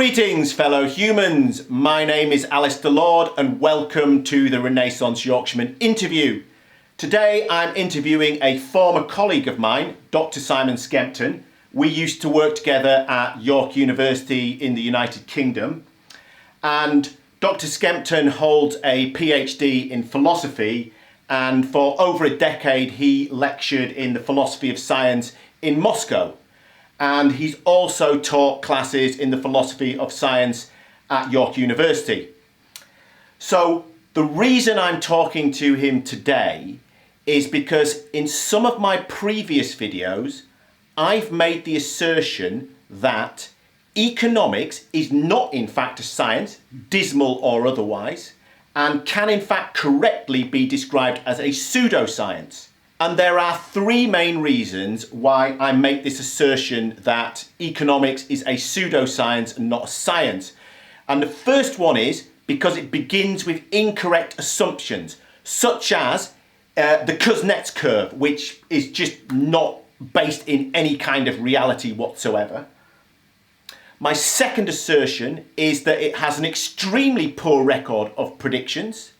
Greetings fellow humans, my name is Alistair Lord and welcome to the Renaissance Yorkshireman interview. Today I'm interviewing a former colleague of mine, Dr Simon Skempton. We used to work together at York University in the United Kingdom, and Dr Skempton holds a PhD in philosophy, and for over a decade he lectured in the philosophy of science in Moscow. And he's also taught classes in the philosophy of science at York University. So the reason I'm talking to him today is because in some of my previous videos, I've made the assertion that economics is not in fact a science, dismal or otherwise, and can in fact correctly be described as a pseudoscience. And there are three main reasons why I make this assertion that economics is a pseudoscience and not a science. And the first one is because it begins with incorrect assumptions, such as the Kuznets curve, which is just not based in any kind of reality whatsoever. My second assertion is that it has an extremely poor record of predictions.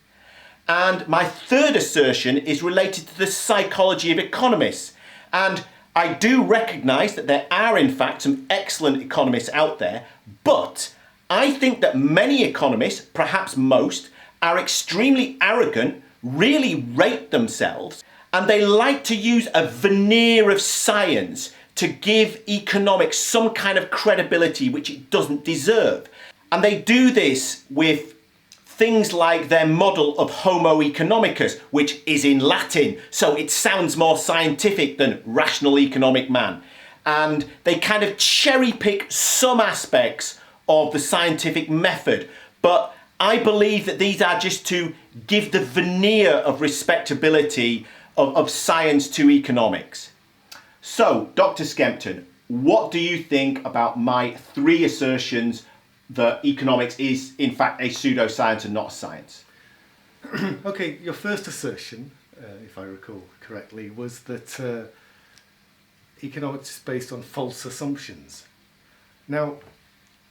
And my third assertion is related to the psychology of economists. And I do recognise that there are in fact some excellent economists out there, but I think that many economists, perhaps most, are extremely arrogant, really rate themselves, and they like to use a veneer of science to give economics some kind of credibility which it doesn't deserve. And they do this with things like their model of Homo economicus, which is in Latin, so it sounds more scientific than rational economic man. And they kind of cherry pick some aspects of the scientific method, but I believe that these are just to give the veneer of respectability of science to economics. So, Dr. Skempton, what do you think about my three assertions that economics is in fact a pseudoscience and not a science? Okay, your first assertion, if I recall correctly, was that economics is based on false assumptions. Now,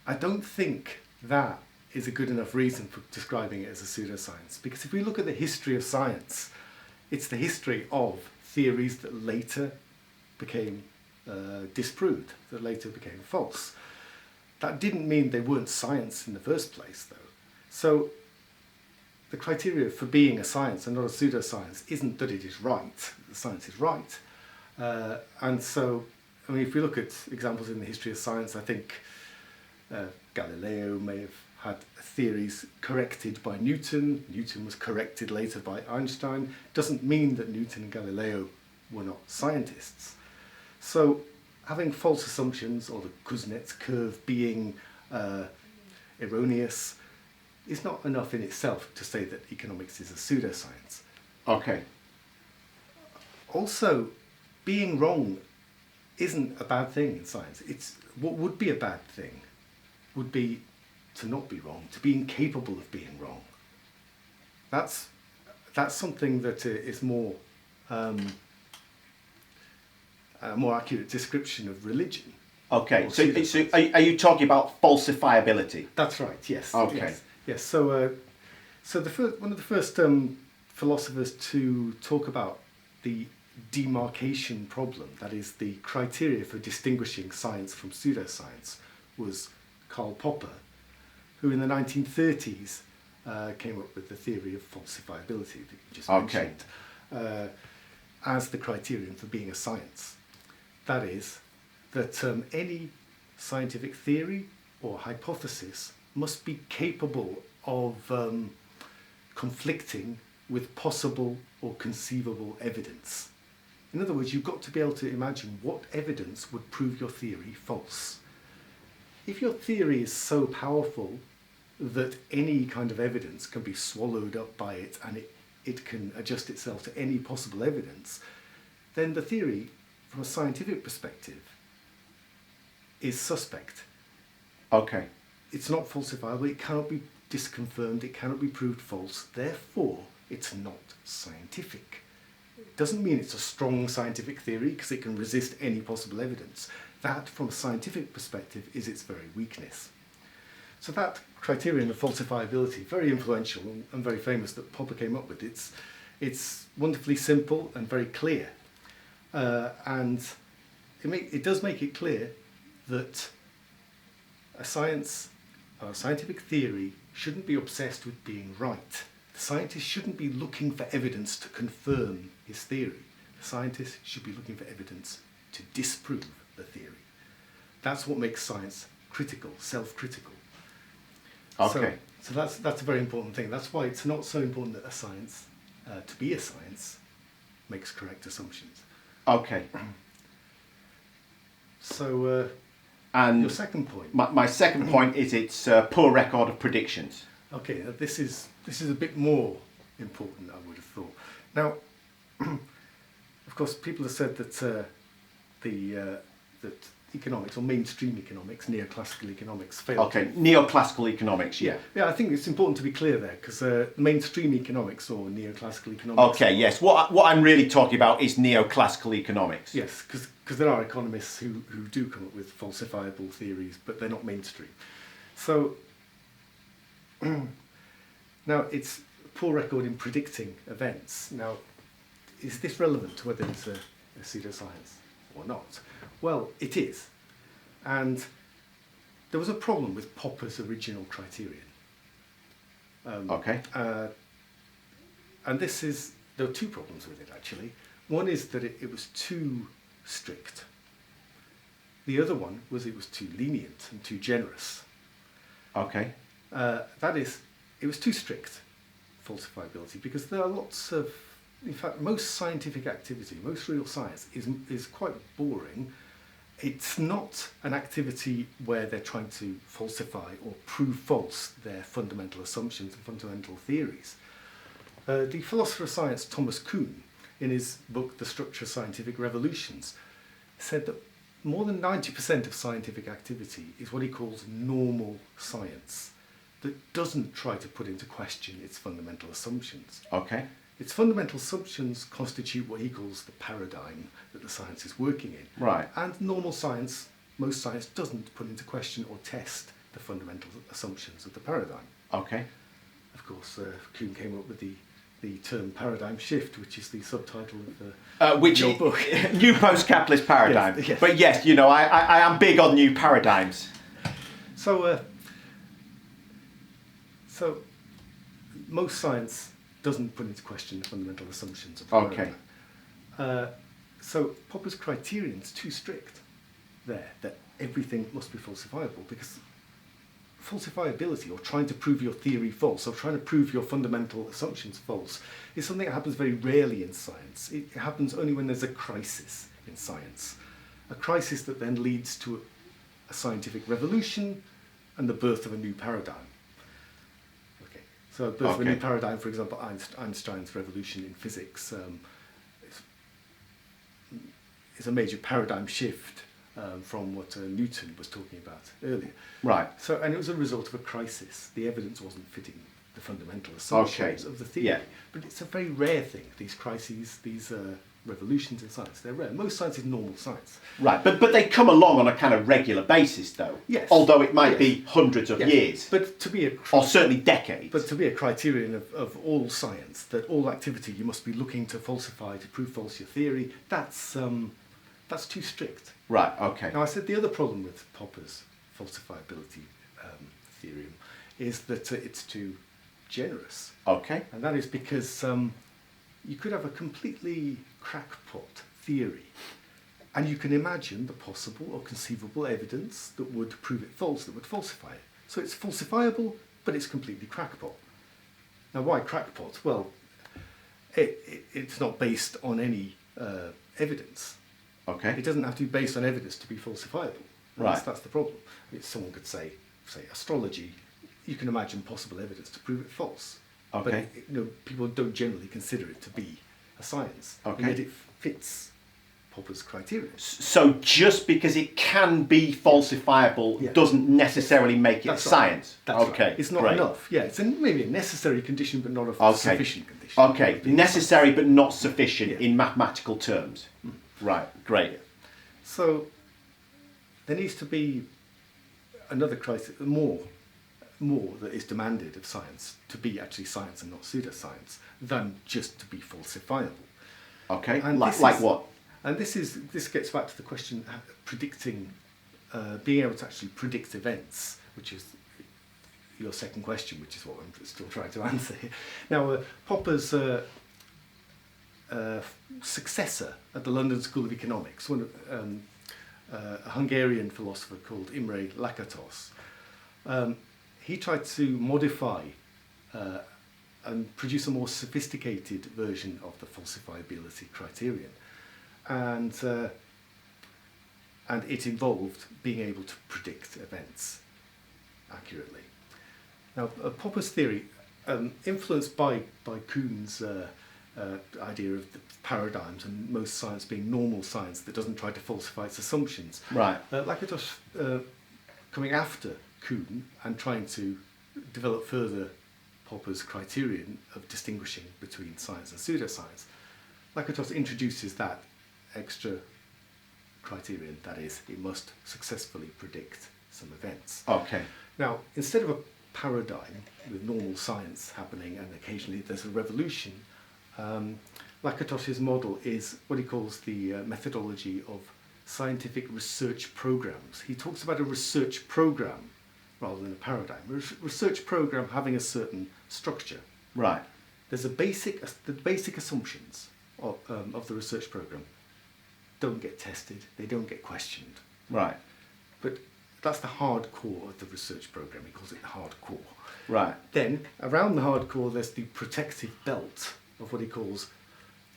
I don't think that is a good enough reason for describing it as a pseudoscience, because if we look at the history of science, it's the history of theories that later became disproved, that later became false. That didn't mean they weren't science in the first place, though. So the criteria for being a science and not a pseudoscience isn't that it is right. The science is right. And so, I mean, if we look at examples in the history of science, I think Galileo may have had theories corrected by Newton. Newton was corrected later by Einstein. Doesn't mean that Newton and Galileo were not scientists. So having false assumptions, or the Kuznets curve being erroneous, is not enough in itself to say that economics is a pseudoscience. Okay. Also, being wrong isn't a bad thing in science. It's what would be a bad thing would be to not be wrong, to be incapable of being wrong. That's something that is more a more accurate description of religion. Okay, so are you talking about falsifiability? That's right, yes. Okay. Yes. So one of the first philosophers to talk about the demarcation problem, that is the criteria for distinguishing science from pseudoscience, was Karl Popper, who in the 1930s came up with the theory of falsifiability that you just mentioned as the criterion for being a science. That is, that any scientific theory or hypothesis must be capable of conflicting with possible or conceivable evidence. In other words, you've got to be able to imagine what evidence would prove your theory false. If your theory is so powerful that any kind of evidence can be swallowed up by it and it can adjust itself to any possible evidence, then the theory, from a scientific perspective, is suspect. Okay. It's not falsifiable, it cannot be disconfirmed, it cannot be proved false, therefore it's not scientific. It doesn't mean it's a strong scientific theory because it can resist any possible evidence. That, from a scientific perspective, is its very weakness. So that criterion of falsifiability, very influential and very famous, that Popper came up with. It's wonderfully simple and very clear, and it does make it clear that a scientific theory shouldn't be obsessed with being right. The scientist shouldn't be looking for evidence to confirm his theory. The scientist should be looking for evidence to disprove the theory. That's what makes science critical, self-critical. Okay. So that's a very important thing. That's why it's not so important that a science, to be a science, makes correct assumptions. Okay. So, and your second point. My second point is its poor record of predictions. Okay, this is a bit more important, I would have thought. Now, of course, people have said that that economics, or mainstream economics, neoclassical economics, failed. Okay, neoclassical economics. Yeah. Yeah. I think it's important to be clear there, because mainstream economics or neoclassical economics. Okay. Yes. What I'm really talking about is neoclassical economics. Yes, because there are economists who do come up with falsifiable theories, but they're not mainstream. So now it's a poor record in predicting events. Now, is this relevant to whether it's a pseudoscience or not? Well, it is. And there was a problem with Popper's original criterion. Okay. And there were two problems with it, actually. One is that it was too strict. The other one was it was too lenient and too generous. Okay. That is, it was too strict, falsifiability, because there are lots of, in fact, most scientific activity, most real science is quite boring. It's not an activity where they're trying to falsify or prove false their fundamental assumptions and fundamental theories. The philosopher of science Thomas Kuhn, in his book The Structure of Scientific Revolutions, said that more than 90% of scientific activity is what he calls normal science, that doesn't try to put into question its fundamental assumptions. Okay. Its fundamental assumptions constitute what he calls the paradigm that the science is working in. Right. And normal science, most science, doesn't put into question or test the fundamental assumptions of the paradigm. Okay. Of course, Kuhn came up with the term paradigm shift, which is the subtitle of your book. New post-capitalist paradigm. Yes. But yes, I am big on new paradigms. So most science doesn't put into question the fundamental assumptions of the paradigm. So Popper's criterion's too strict there, that everything must be falsifiable, because falsifiability, or trying to prove your theory false, or trying to prove your fundamental assumptions false, is something that happens very rarely in science. It happens only when there's a crisis in science. A crisis that then leads to a scientific revolution and the birth of a new paradigm. So the birth of a new paradigm, for example, Einstein's revolution in physics is a major paradigm shift from what Newton was talking about earlier. Right. So, and it was a result of a crisis. The evidence wasn't fitting the fundamental assumptions of the theory. Yeah. But it's a very rare thing, these crises, these revolutions in science. They're rare. Most science is normal science. Right, but they come along on a kind of regular basis, though. Yes. Although it might be hundreds of years. But to be or certainly decades. But to be a criterion of all science, that all activity you must be looking to falsify, to prove false your theory, that's too strict. Right, okay. Now, I said the other problem with Popper's falsifiability theorem is that it's too generous. Okay. And that is because you could have a completely crackpot theory, and you can imagine the possible or conceivable evidence that would prove it false, that would falsify it. So it's falsifiable, but it's completely crackpot. Now, why crackpot? Well, it's not based on any evidence. Okay. It doesn't have to be based on evidence to be falsifiable. Right. That's the problem. Someone could say astrology, you can imagine possible evidence to prove it false. Okay. But people don't generally consider it to be a science. Okay. And yet it fits Popper's criteria. So just because it can be falsifiable doesn't necessarily make it science? Right. That's okay. Right. It's not great. enough. Yeah, it's maybe a necessary condition, but not a sufficient condition. Okay, necessary but not sufficient in mathematical terms. Right, great. So there needs to be another crisis, more more that is demanded of science to be actually science and not pseudoscience than just to be falsifiable. Okay, And like what? And this gets back to the question predicting, being able to actually predict events, which is your second question, which is what I'm still trying to answer here. Now, Popper's successor at the London School of Economics, a Hungarian philosopher called Imre Lakatos, he tried to modify and produce a more sophisticated version of the falsifiability criterion. And it involved being able to predict events accurately. Now, Popper's theory, influenced by Kuhn's idea of the paradigms and most science being normal science that doesn't try to falsify its assumptions. Right. Lakatos coming after Kuhn and trying to develop further Popper's criterion of distinguishing between science and pseudoscience. Lakatos introduces that extra criterion, that is, it must successfully predict some events. Okay. Now, instead of a paradigm with normal science happening and occasionally there's a revolution, Lakatos's model is what he calls the methodology of scientific research programs. He talks about a research program rather than a paradigm. A research program having a certain structure. Right. There's the basic assumptions of the research program don't get tested, they don't get questioned. Right. But that's the hard core of the research program. He calls it the hard core. Right. Then, around the hard core, there's the protective belt of what he calls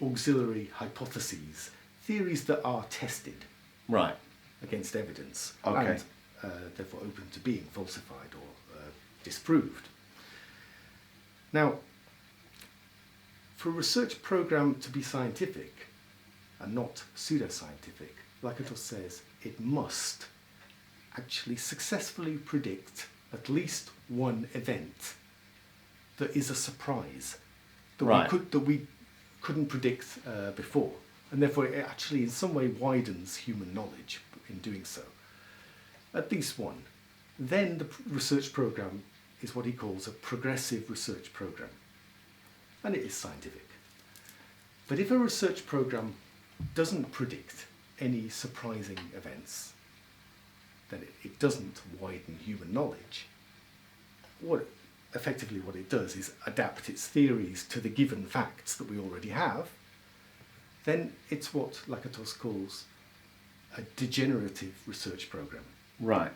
auxiliary hypotheses, theories that are tested Right. against evidence Okay. and therefore open to being falsified or disproved. Now, for a research program to be scientific and not pseudoscientific, Lakatos says it must actually successfully predict at least one event that is a surprise that Right. we couldn't predict before, and therefore it actually in some way widens human knowledge in doing so. At least one. Then the research program is what he calls a progressive research program, and it is scientific. But if a research program doesn't predict any surprising events, then it doesn't widen human knowledge. Effectively what it does is adapt its theories to the given facts that we already have. Then it's what Lakatos calls a degenerative research program. Right.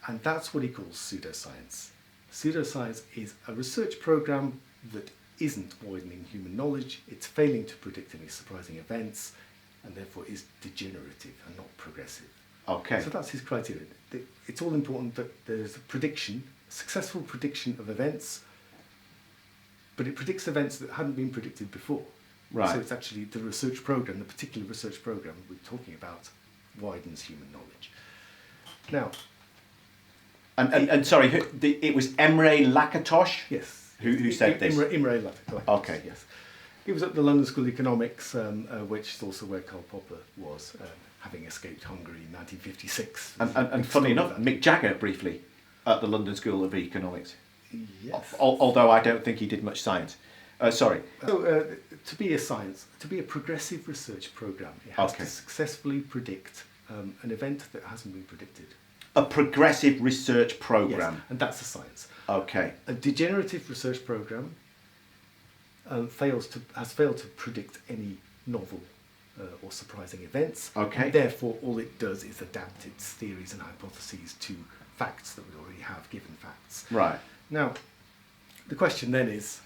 And that's what he calls pseudoscience. Pseudoscience is a research program that isn't widening human knowledge, it's failing to predict any surprising events, and therefore is degenerative and not progressive. Okay. So that's his criteria. It's all important that there's a prediction, a successful prediction of events, but it predicts events that hadn't been predicted before. Right. So it's actually the research program, the particular research program we're talking about, widens human knowledge. Now, and sorry, it was Emre Lakatos? yes. Who said this? Imre Lakatos. Okay. Yes. He was at the London School of Economics, which is also where Karl Popper was, having escaped Hungary in 1956. And funny enough, Mick Jagger briefly at the London School of Economics. Yes. Although I don't think he did much science. Sorry. So to be a progressive research program, it has Okay. to successfully predict an event that hasn't been predicted. A progressive research Yes, program. and that's the science. Okay. A degenerative research program has failed to predict any novel or surprising events. Okay. And therefore, all it does is adapt its theories and hypotheses to facts that we already have, given facts. Right. Now, the question then is,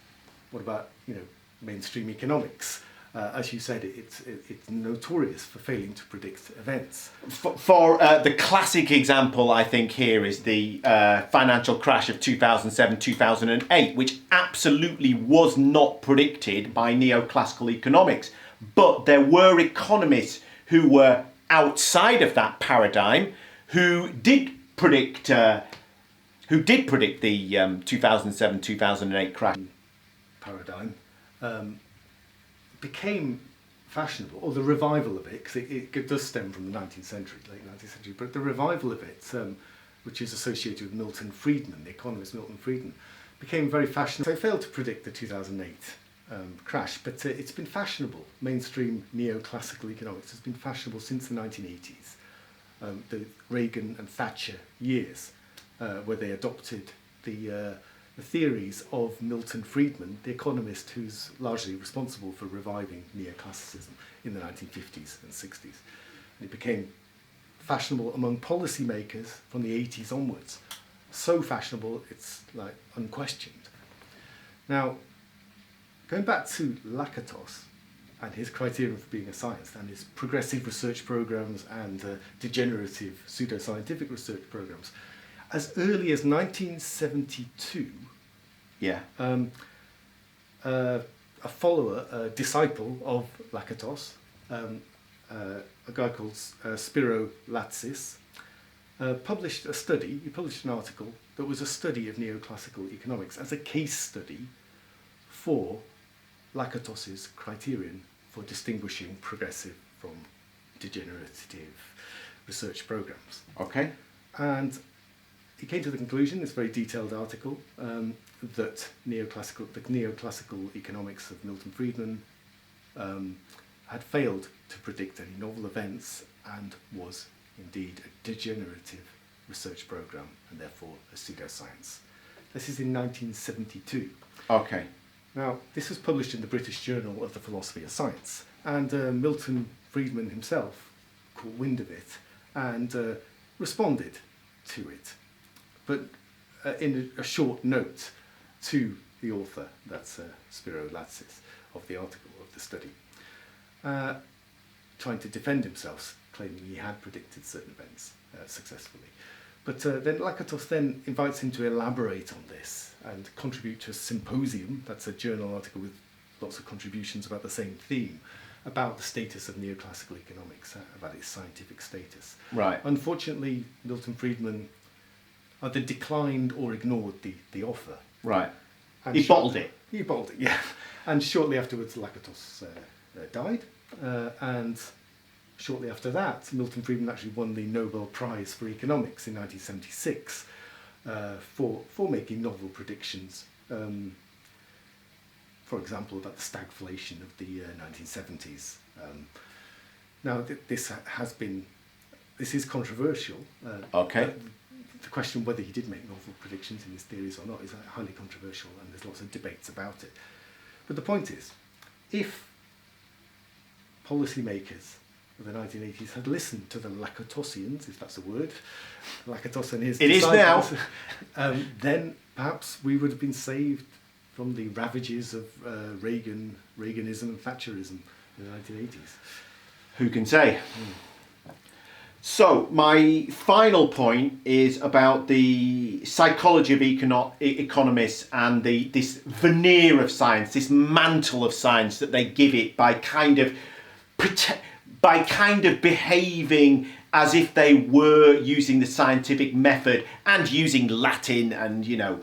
what about mainstream economics? As you said, it's notorious for failing to predict events. For the classic example, I think here is the financial crash of 2007-2008, which absolutely was not predicted by neoclassical economics. But there were economists who were outside of that paradigm who did predict the 2007-2008 crash. Paradigm became fashionable, or the revival of it, because it does stem from the 19th century, late 19th century, but the revival of it which is associated with Milton Friedman, the economist Milton Friedman, became very fashionable. So it failed to predict the 2008 crash, but it's been fashionable. Mainstream neoclassical economics has been fashionable since the 1980s, the Reagan and Thatcher years, where they adopted the theories of Milton Friedman, the economist who's largely responsible for reviving neoclassicism in the 1950s and 60s. And it became fashionable among policymakers from the 80s onwards. So fashionable, it's like unquestioned. Now, going back to Lakatos and his criterion for being a science and his progressive research programs and degenerative pseudoscientific research programs, as early as 1972, a follower, a disciple of Lakatos, a guy called Spiro Latsis, published a study, he published an article that was a study of neoclassical economics as a case study for Lakatos's criterion for distinguishing progressive from degenerative research programs. Okay. And he came to the conclusion, this very detailed article, that the neoclassical economics of Milton Friedman had failed to predict any novel events and was indeed a degenerative research program and therefore a pseudoscience. This is in 1972. Okay. Now, this was published in the British Journal of the Philosophy of Science, and Milton Friedman himself caught wind of it and responded to it, but in a short note to the author, that's Spiro Latsis, of the article, of the study, trying to defend himself, claiming he had predicted certain events successfully. But then Lakatos then invites him to elaborate on this and contribute to a symposium, that's a journal article with lots of contributions about the same theme, about the status of neoclassical economics, about its scientific status. Right. Unfortunately, Milton Friedman either declined or ignored the offer. Right. And He bottled it. He bottled it, yeah. And shortly afterwards, Lakatos died, and shortly after that, Milton Friedman actually won the Nobel Prize for Economics in 1976 for making novel predictions, for example, about the stagflation of the 1970s. Now, this is controversial. Okay. The question whether he did make novel predictions in his theories or not is highly controversial, and there's lots of debates about it. But the point is, if policymakers of the 1980s had listened to the Lakatosians, if that's a word, Lakatos and his disciples, then perhaps we would have been saved from the ravages of Reaganism and Thatcherism in the 1980s. Who can say? So, my final point is about the psychology of economists and this veneer of science, this mantle of science that they give it by kind of behaving as if they were using the scientific method and using Latin and, you know,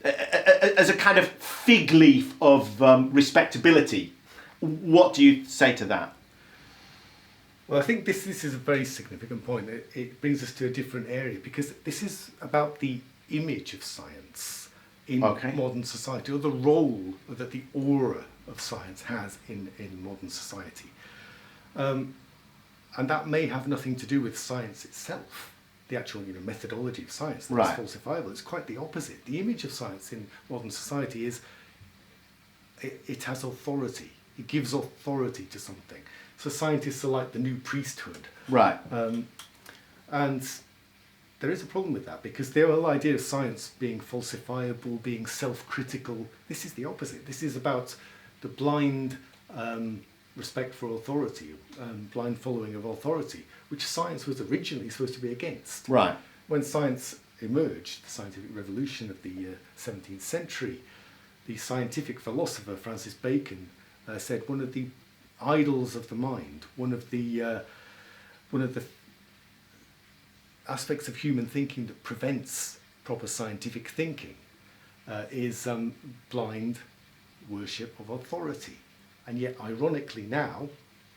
as a kind of fig leaf of respectability. What do you say to that? Well, I think this is a very significant point. It brings us to a different area, because this is about the image of science in modern society, or the role that the aura of science has in modern society. And that may have nothing to do with science itself, the actual methodology of science that's falsifiable. It's quite the opposite. The image of science in modern society is it has authority. It gives authority to something. So scientists are like the new priesthood. Right. And there is a problem with that, because the whole idea of science being falsifiable, being self-critical, this is the opposite. This is about the blind respect for authority, blind following of authority, which science was originally supposed to be against. Right. When science emerged, the scientific revolution of the 17th century, the scientific philosopher Francis Bacon said one of the idols of the mind, one of the aspects of human thinking that prevents proper scientific thinking is blind worship of authority. And yet, ironically now,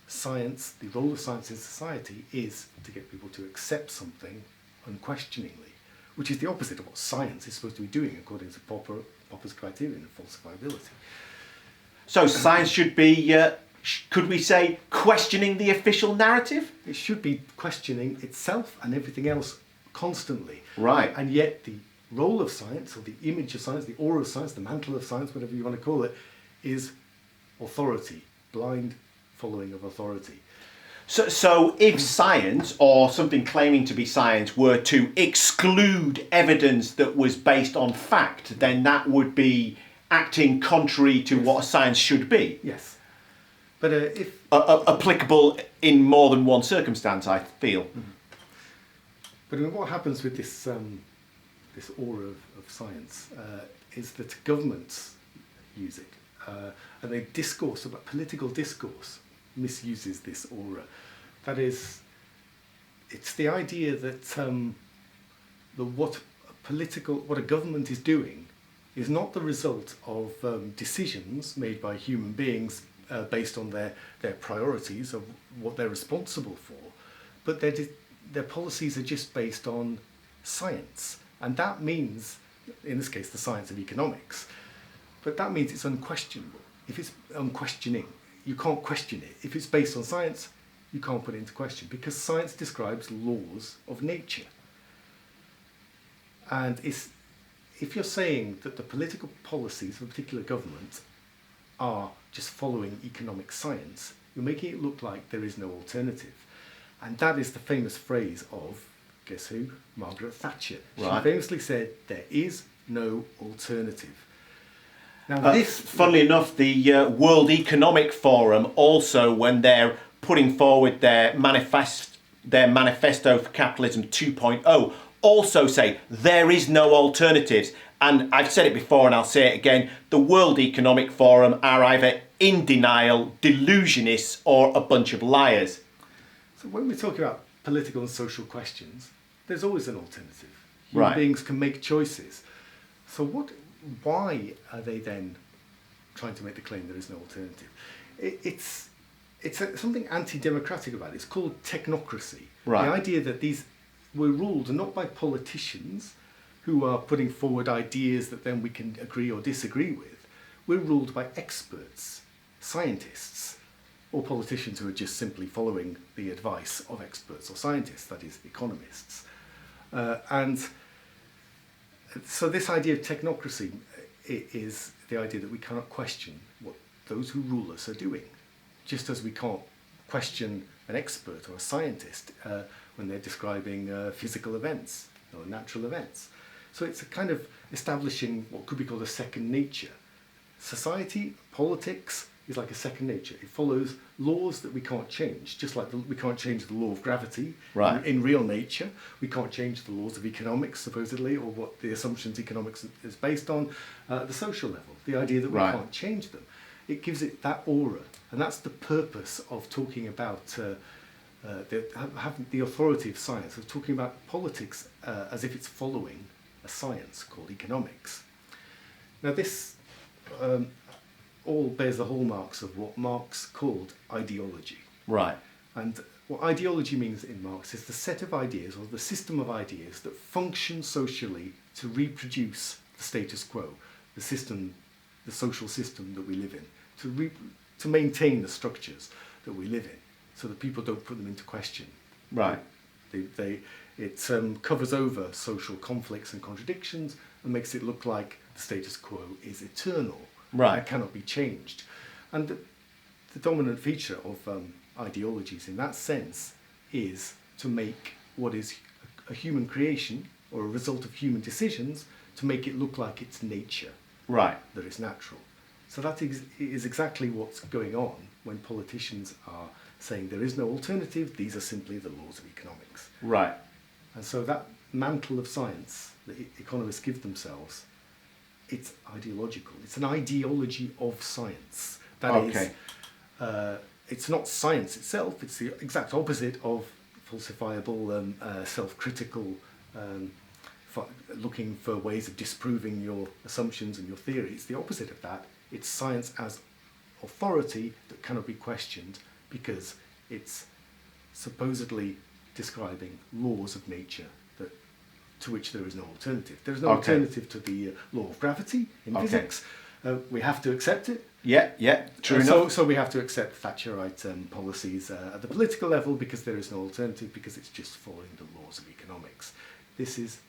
science, the role of science in society is to get people to accept something unquestioningly, which is the opposite of what science is supposed to be doing according to Popper's criterion of falsifiability. So science should be, could we say, questioning the official narrative? It should be questioning itself and everything else constantly. Right. And yet the role of science, or the image of science, the aura of science, the mantle of science, whatever you want to call it, is authority, blind following of authority. So if science, or something claiming to be science, were to exclude evidence that was based on fact, then that would be acting contrary to what science should be. Yes. But if... applicable in more than one circumstance, I feel. But I mean, what happens with this this aura of science is that governments use it, and they discourse about political discourse misuses this aura. That is, it's the idea that what a government is doing is not the result of decisions made by human beings based on their priorities of what they're responsible for, but their policies are just based on science. And that means, in this case, the science of economics, but that means it's unquestionable. If it's unquestioning, you can't question it. If it's based on science, you can't put it into question, because science describes laws of nature. And if you're saying that the political policies of a particular government are just following economic science, you're making it look like there is no alternative. And that is the famous phrase of, guess who? Margaret Thatcher. Right. She famously said, there is no alternative. Now funnily enough, the World Economic Forum also, when they're putting forward their manifesto for capitalism 2.0, also say there is no alternatives. And I've said it before and I'll say it again, the World Economic Forum are either in denial, delusionists, or a bunch of liars. So when we're talking about political and social questions, there's always an alternative. Right. Human beings can make choices. So why are they then trying to make the claim there is no alternative? It's something anti-democratic about it. It's called technocracy. Right. The idea that we're ruled not by politicians who are putting forward ideas that then we can agree or disagree with. We're ruled by experts, scientists, or politicians who are just simply following the advice of experts or scientists, that is, economists. And so this idea of technocracy is the idea that we cannot question what those who rule us are doing, just as we can't question an expert or a scientist when they're describing physical events or natural events. So it's a kind of establishing what could be called a second nature. Society, politics, is like a second nature. It follows laws that we can't change, just like we can't change the law of gravity in real nature. We can't change the laws of economics, supposedly, or what the assumptions economics is based on, the social level, the idea that we can't change them. It gives it that aura, and that's the purpose of talking about having the authority of science, of talking about politics as if it's following a science called economics. Now this all bears the hallmarks of what Marx called ideology. Right. And what ideology means in Marx is the set of ideas, or the system of ideas, that function socially to reproduce the status quo, the system, the social system that we live in, to maintain the structures that we live in, so that people don't put them into question. Right. It covers over social conflicts and contradictions and makes it look like the status quo is eternal. Right. It cannot be changed. And the dominant feature of ideologies in that sense is to make what is a human creation or a result of human decisions, to make it look like it's nature. Right. That is natural. So that is exactly what's going on when politicians are saying there is no alternative, these are simply the laws of economics. Right. And so that mantle of science that economists give themselves, it's ideological. It's an ideology of science. That is, it's not science itself, it's the exact opposite of falsifiable, self-critical, looking for ways of disproving your assumptions and your theory. It's the opposite of that. It's science as authority that cannot be questioned because it's supposedly describing laws of nature that to which there is no alternative. There is no Okay. alternative to the law of gravity in Okay. physics. We have to accept it. Yeah, true enough. So we have to accept Thatcherite policies at the political level because there is no alternative, because it's just following the laws of economics. This is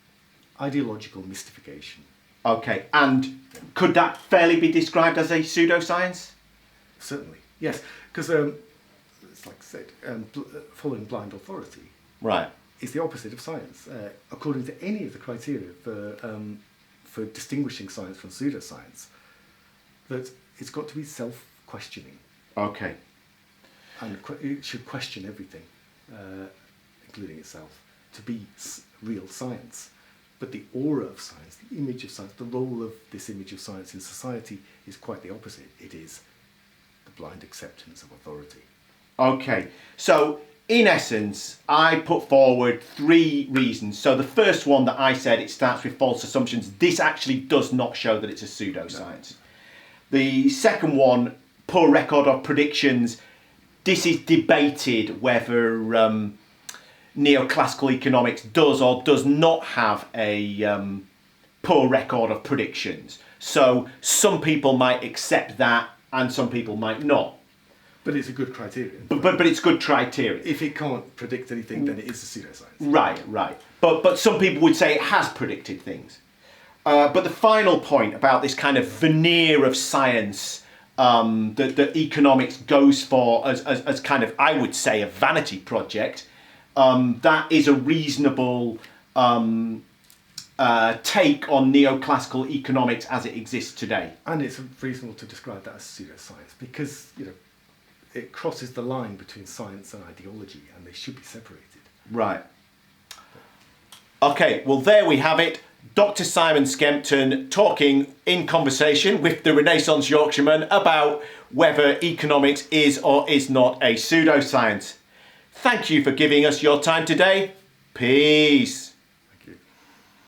ideological mystification. Okay, and could that fairly be described as a pseudoscience? Certainly, yes, because it's like I said, following blind authority Right. is the opposite of science, according to any of the criteria for distinguishing science from pseudoscience. That it's got to be self-questioning, Okay. and it should question everything, including itself, to be real science. But the aura of science, the image of science, the role of this image of science in society is quite the opposite. It is the blind acceptance of authority. Okay, so in essence, I put forward 3 reasons. So the first one that I said, it starts with false assumptions. This actually does not show that it's a pseudoscience. No. The second one, poor record of predictions. This is debated whether neoclassical economics does or does not have a poor record of predictions. So some people might accept that and some people might not. But it's a good criterion. But it's good criteria. If it can't predict anything, then it is a pseudoscience. Right. But some people would say it has predicted things. But the final point about this kind of veneer of science that economics goes for as kind of, I would say, a vanity project, that is a reasonable take on neoclassical economics as it exists today. And it's reasonable to describe that as pseudoscience because, it crosses the line between science and ideology, and they should be separated. Right. Okay, well, there we have it. Dr Simon Skempton talking in conversation with the Renaissance Yorkshireman about whether economics is or is not a pseudoscience. Thank you for giving us your time today. Peace.